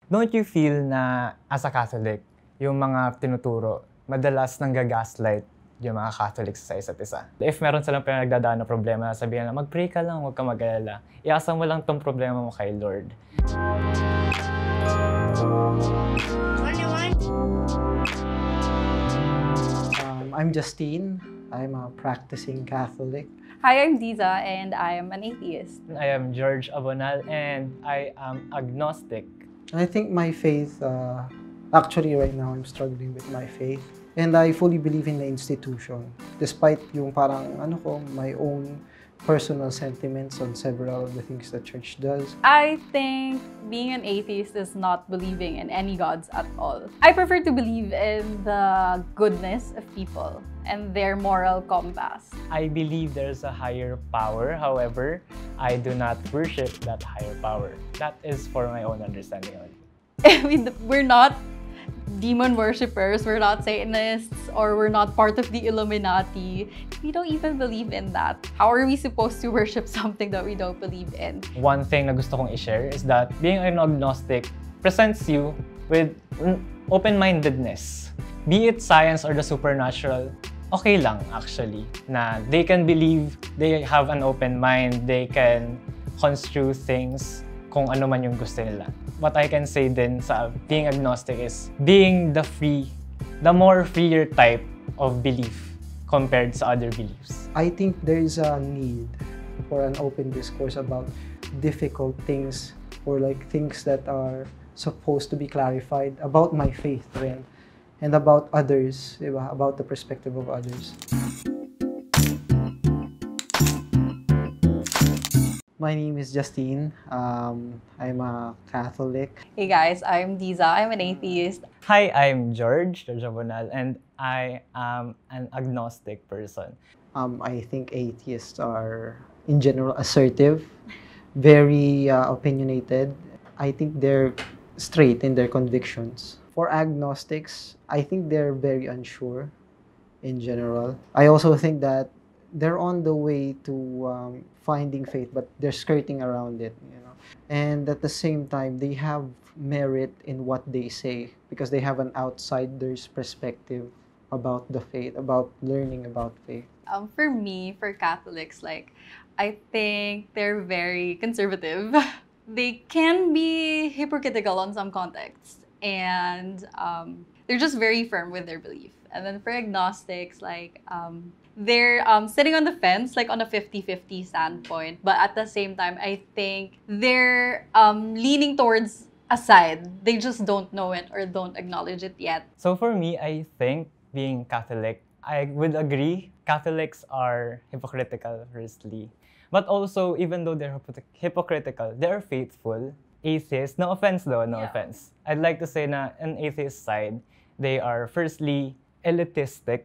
Don't you feel na as a Catholic, yung mga tinuturo, madalas nang-gaslight yung mga Catholics sa isa't isa? If meron silang pinagdadaan na problema, sabihin na mag-pray ka lang, huwag ka mag-alala. Iasa mo lang tong problema mo kay Lord. I'm Justine. I'm a practicing Catholic. Hi, I'm Diza, and I am an atheist. I am George Abonal, and I am agnostic. I think my faith, actually right now I'm struggling with my faith. And I fully believe in the institution. Despite yung parang, my own personal sentiments on several of the things the church does. I think being an atheist is not believing in any gods at all. I prefer to believe in the goodness of people and their moral compass. I believe there's a higher power. However, I do not worship that higher power. That is for my own understanding only. I mean, we're not demon worshippers, we're not Satanists, or we're not part of the Illuminati. We don't even believe in that. How are we supposed to worship something that we don't believe in? One thing na gusto kong i-share is that being an agnostic presents you with open-mindedness. Be it science or the supernatural, okay lang actually. Na they can believe, they have an open mind, they can construe things kung ano man yung gusto nila. What I can say din sa being agnostic is being the more freer type of belief compared sa other beliefs. I think there is a need for an open discourse about difficult things or like things that are supposed to be clarified about my faith rin, and about others, diba? About the perspective of others. My name is Justine. I'm a Catholic. Hey guys, I'm Diza. I'm an atheist. Hi, I'm George Abonal, and I am an agnostic person. I think atheists are, in general, assertive, very opinionated. I think they're straight in their convictions. For agnostics, I think they're very unsure in general. I also think that they're on the way to finding faith, but they're skirting around it, And at the same time, they have merit in what they say because they have an outsider's perspective about the faith, about learning about faith. For me, for Catholics, I think they're very conservative. They can be hypocritical on some contexts, and they're just very firm with their belief. And then for agnostics, they're sitting on the fence, on a 50-50 standpoint. But at the same time, I think they're leaning towards a side. They just don't know it or don't acknowledge it yet. So for me, I think being Catholic, I would agree Catholics are hypocritical, firstly. But also, even though they're hypocritical, they're faithful. Atheists, no offense though, no offense. I'd like to say na an atheist side, they are firstly elitistic,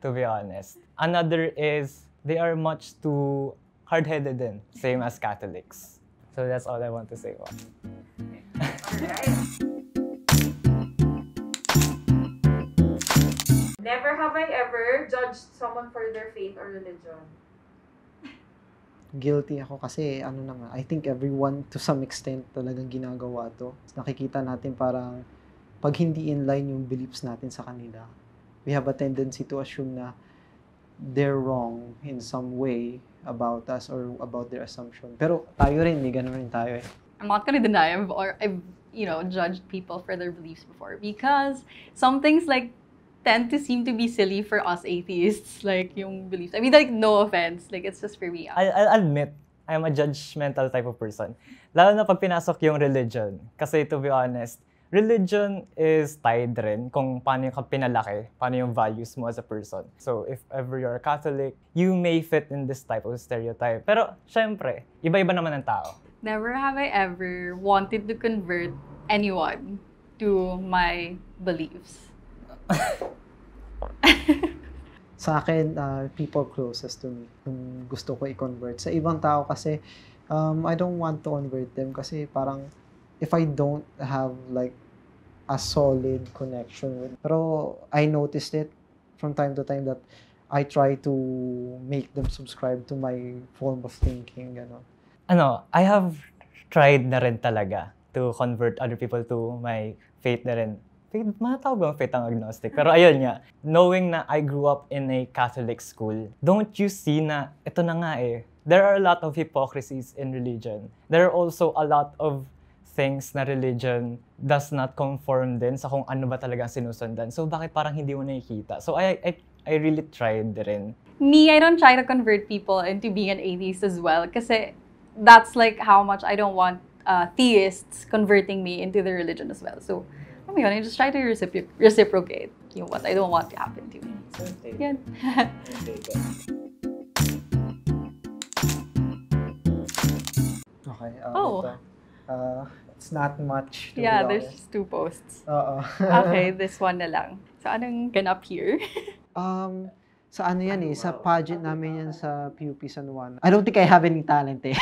to be honest. Another is they are much too hard-headed din, same as Catholics. So that's all I want to say. Never have I ever judged someone for their faith or religion. Guilty ako kasi I think everyone to some extent talagang ginagawa to. Nakikita natin parang pag hindi in line yung beliefs natin sa kanila, we have a tendency to assume na they're wrong in some way about us or about their assumption. Pero tayo rin, may ganun rin tayo eh. I'm not gonna deny I've judged people for their beliefs before because some things tend to seem to be silly for us atheists, yung beliefs. I mean, no offense, it's just for me. I'll admit, I'm a judgmental type of person. Lalo na pag pinasok yung religion. Kasi to be honest, religion is tied rin kung paano yung pinalaki, paano yung values mo as a person. So if ever you're a Catholic, you may fit in this type of stereotype. Pero syempre, iba-iba naman ang tao. Never have I ever wanted to convert anyone to my beliefs. Sa akin, people closest to me, yung gusto ko i-convert. Sa ibang tao kasi, I don't want to convert them kasi parang if I don't have a solid connection with. Pero I noticed it from time to time that I try to make them subscribe to my form of thinking, I have tried na rin talaga to convert other people to my faith na rin. Faith, matawag bang faith ang agnostic? Pero ayun nga, knowing na I grew up in a Catholic school, don't you see na ito na nga eh, there are a lot of hypocrisies in religion. There are also a lot of things na religion does not conform din sa kung ano ba talagang sinusundan. So bakit parang hindi mo nakikita? So I really tried rin. Me, I don't try to convert people into being an atheist as well kasi that's like how much I don't want theists converting me into the religion as well. So, oh my God, I just try to reciprocate what I don't want to happen to me. So, yeah. Okay. Oh. Ito. It's not much to Yeah, be there's honest. just 2 posts. Oo. Okay, this one na lang. So, anong ganap here? Sa ano yan eh, sa pageant namin yan sa PUP San Juan. I don't think I have any talent eh.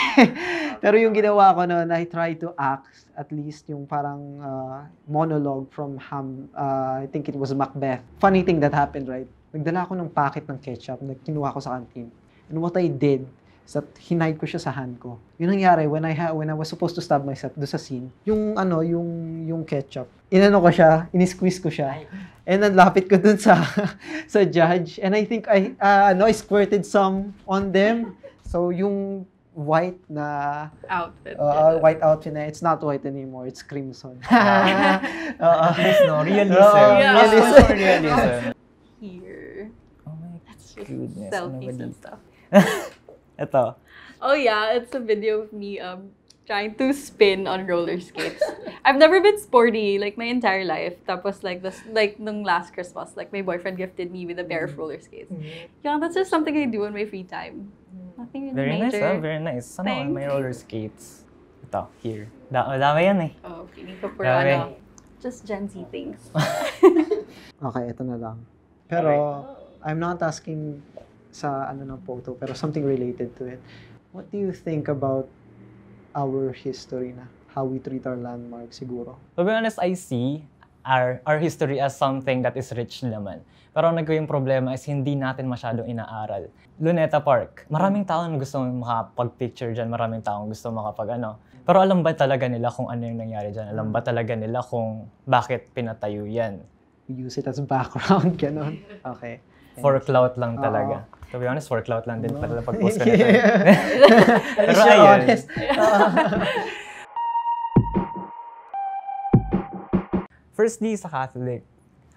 Pero yung ginawa ko noon, I try to act at least yung parang monologue from I think it was Macbeth. Funny thing that happened, right? Nagdala ako ng packet ng ketchup na kinuha ko sa canteen. And what I did is that hinide ko siya sa hand ko. Yun nangyari when I was supposed to stab myself do sa scene. Yung yung ketchup. Inano ko siya, ini-squeeze ko siya. And then lapit ko dun sa judge. And I think I squirted some on them. So yung white na Outfit. white outfit na, it's not white anymore, it's crimson. At least, no? Realism. Yeah. Realism. Here. Oh my That's just goodness. selfies and stuff. Ito. Oh yeah, it's a video of me trying to spin on roller skates. I've never been sporty like my entire life. Tapos like nung last Christmas, like my boyfriend gifted me with a pair of roller skates. Yeah, that's just something I do in my free time. Nothing really Very nice, major. Very nice. Sana Thanks. may roller skates. Ito, here. Dami yan eh. Oh, feeling ko for Dami. just Gen Z things. Okay, ito na lang. Pero I'm not asking sa ng photo, pero something related to it. What do you think about our history na? How we treat our landmarks siguro? To be honest, I see our history as something that is rich naman. Pero ang naging problema is hindi natin masyadong inaaral. Luneta Park, maraming tao na gusto makapag-picture dyan, maraming tao gusto makapag-ano. Pero alam ba talaga nila kung ano yung nangyari dyan? Alam ba talaga nila kung bakit pinatayo yan? We use it as background, ganon. Okay. For clout lang talaga. To be honest, for clout lang din pala pag-post ko Yeah. nito. At least you're ayun. honest. Firstly, sa Catholic,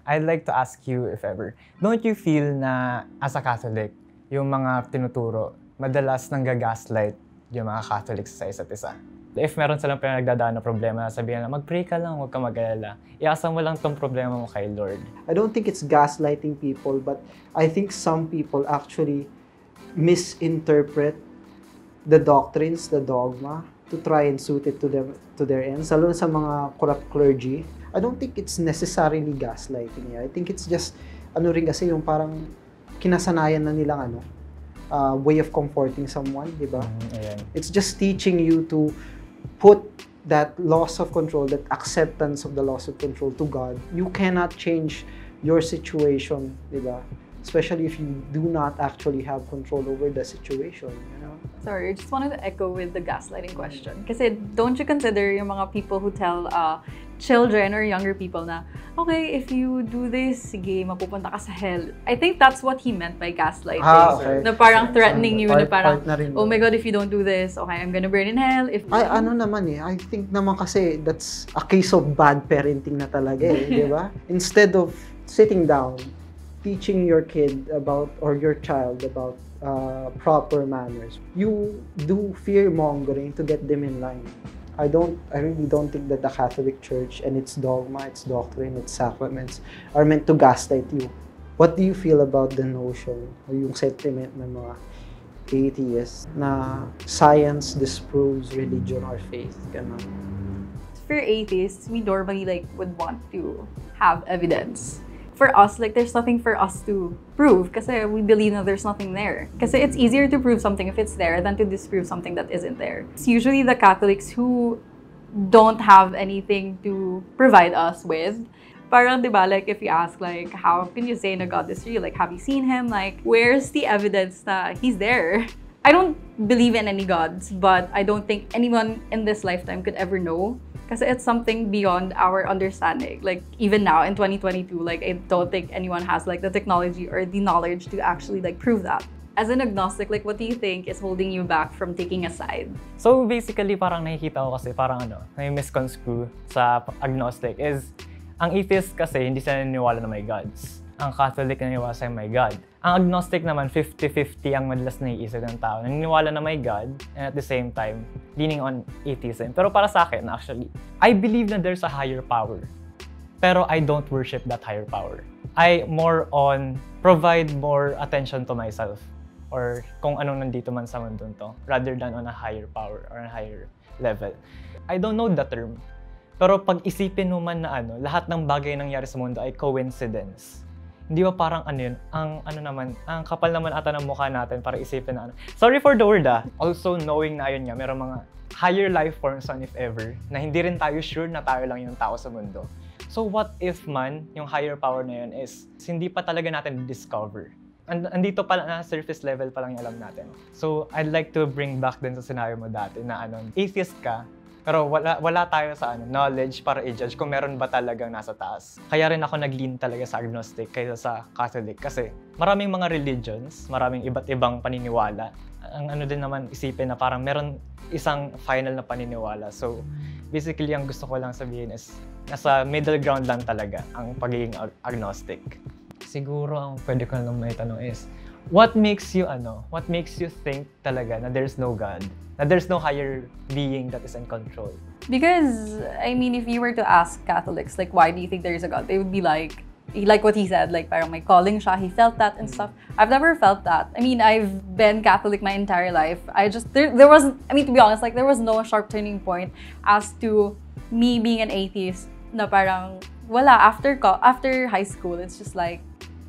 I'd like to ask you if ever, don't you feel na as a Catholic, yung mga tinuturo, madalas nang-gaslight yung mga Catholics sa isa't isa? If meron silang pinagdadaan na problema, sabihin na mag-pray ka lang, huwag ka mag-alala. Iasa mo lang tong problema mo kay Lord. I don't think it's gaslighting people, but I think some people actually misinterpret the doctrines, the dogma, to try and suit it to their ends. Lalo sa mga corrupt clergy, I don't think it's necessarily gaslighting. I think it's just, rin kasi yung parang kinasanayan na nilang way of comforting someone, di ba? Ayan. It's just teaching you to put that loss of control, that acceptance of the loss of control to God. You cannot change your situation, di ba? Especially if you do not actually have control over the situation, you know? Sorry, I just wanted to echo with the gaslighting question. Kasi don't you consider yung mga people who tell children or younger people na, okay, if you do this, sige, mapupunta ka sa hell. I think that's what he meant by gaslighting. Okay. Na parang threatening you, na parang, part na rin oh doon. my God, if you don't do this, okay, I'm gonna burn in hell. If Ay, I think naman kasi that's a case of bad parenting na talaga di ba? Instead of sitting down, teaching your kid about, or your child about proper manners, you do fear-mongering to get them in line. I really don't think that the Catholic Church and its dogma, its doctrine, its sacraments are meant to gaslight you. What do you feel about the notion, or yung sentiment ng mga atheists na science disproves religion or faith? Ganun. for atheists, we normally would want to have evidence. For us, there's nothing for us to prove kasi we believe that there's nothing there. Kasi it's easier to prove something if it's there than to disprove something that isn't there. It's usually the Catholics who don't have anything to provide us with. Parang, di ba, if you ask, how can you say na God is real? Have you seen him? Where's the evidence that he's there? I don't believe in any gods, but I don't think anyone in this lifetime could ever know Kasi it's something beyond our understanding. Like, even now in 2022, like, I don't think anyone has like the technology or the knowledge to actually like prove that. As an agnostic, like, what do you think is holding you back from taking a side? So basically, parang nakikita ko kasi parang may misconstrue sa agnostic is, ang atheist kasi hindi sila naniniwala na may gods. Ang Catholic naniniwala sa may God. Ang agnostic naman, 50-50 ang madalas naiisip ng tao. Naniniwala na may God, and at the same time, leaning on atheism. Pero para sa akin, actually, I believe na there's a higher power. Pero I don't worship that higher power. I more on provide more attention to myself or kung anong nandito man sa mundo to, rather than on a higher power or a higher level. I don't know the term. Pero pag isipin mo man na lahat ng bagay nangyari sa mundo ay coincidence. Hindi ba parang yun, ang kapal naman ata ng mukha natin para isipin na Sorry for the word Also knowing na ayun nga, merong mga higher life forms on if ever, na hindi rin tayo sure na tayo lang yung tao sa mundo. So what if man, yung higher power na yun is hindi pa talaga natin discover. Andito pa lang, surface level pa lang yung alam natin. So I'd like to bring back din sa scenario mo dati na atheist ka, pero wala tayo sa knowledge para i-judge kung meron ba talagang nasa taas. Kaya rin ako nag-lean talaga sa agnostic kaysa sa Catholic kasi maraming mga religions, maraming iba't ibang paniniwala. Ang din naman isipin na parang meron isang final na paniniwala. So basically ang gusto ko lang sabihin is nasa middle ground lang talaga ang pagiging agnostic. Siguro ang pwede ko lang may tanong is, what makes you think talaga na there's no God? Na there's no higher being that is in control? Because, I mean, if you were to ask Catholics, like, why do you think there is a God? They would be like what he said, like, parang may calling siya, he felt that and stuff. I've never felt that. I mean, I've been Catholic my entire life. There wasn't, I mean, to be honest, like, there was no sharp turning point as to me being an atheist na parang, wala, after high school, it's just like,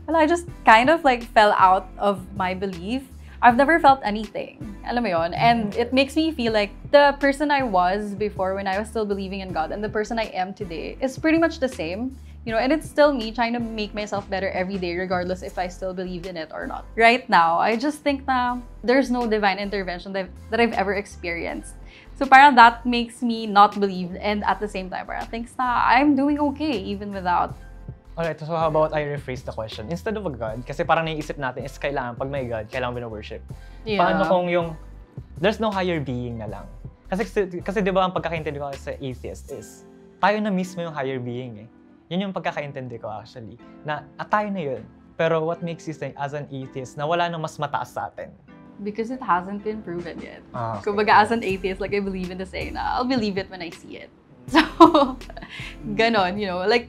well, I just kind of like fell out of my belief. I've never felt anything. Alam mo yun? And it makes me feel like the person I was before when I was still believing in God and the person I am today is pretty much the same. You know, and it's still me trying to make myself better every day regardless if I still believe in it or not. Right now, I just think na there's no divine intervention that I've ever experienced. So parang that makes me not believe, and at the same time, parang thinks na I'm doing okay even without. Alright, so how about I rephrase the question? Instead of a God, kasi parang naiisip natin is kailangan, pag may God, kailangan bino-worship. Yeah. Paano kung yung, there's no higher being na lang? Kasi di ba ang pagkakaintindi ko sa atheist is, tayo na mismo yung higher being eh. Yun yung pagkakaintindi ko actually, na tayo na yun. Pero what makes you think as an atheist na wala nang mas mataas sa atin? Because it hasn't been proven yet. Okay. Kumbaga, as an atheist, like I believe in the saying na I'll believe it when I see it. So, ganon, you know, like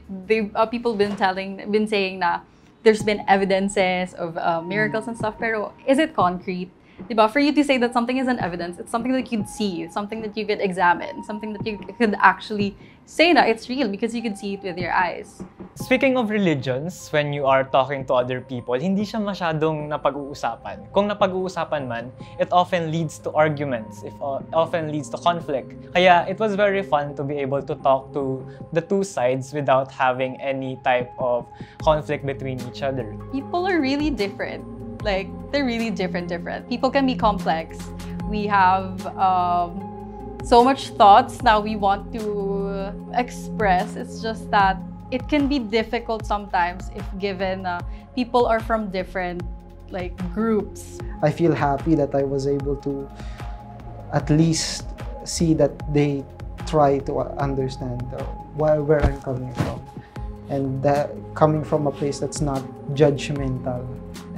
people been saying na there's been evidences of miracles and stuff, pero is it concrete? Diba? For you to say that something is an evidence, it's something that you'd see, something that you could examine, something that you could actually say na it's real because you could see it with your eyes. Speaking of religions, when you are talking to other people, hindi siya masyadong napag-uusapan. Kung napag-uusapan man, it often leads to arguments, it often leads to conflict. Kaya it was very fun to be able to talk to the two sides without having any type of conflict between each other. People are really different. Like, they're really different. People can be complex. We have so much thoughts now we want to express. It's just that it can be difficult sometimes if given people are from different like groups. I feel happy that I was able to at least see that they try to understand where I'm coming from. And that coming from a place that's not judgmental.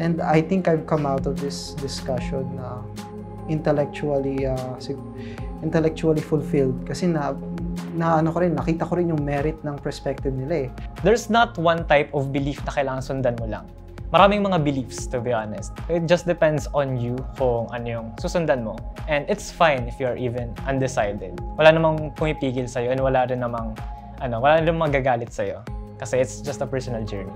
And I think I've come out of this discussion intellectually fulfilled kasi nakita ko rin yung merit ng perspective nila eh. There's not one type of belief na kailangan sundan mo lang. Maraming mga beliefs, to be honest. It just depends on you kung ano yung susundan mo. And it's fine if you're even undecided. Wala namang pumipigil sa'yo and wala rin namang magagalit sa'yo. Kasi it's just a personal journey.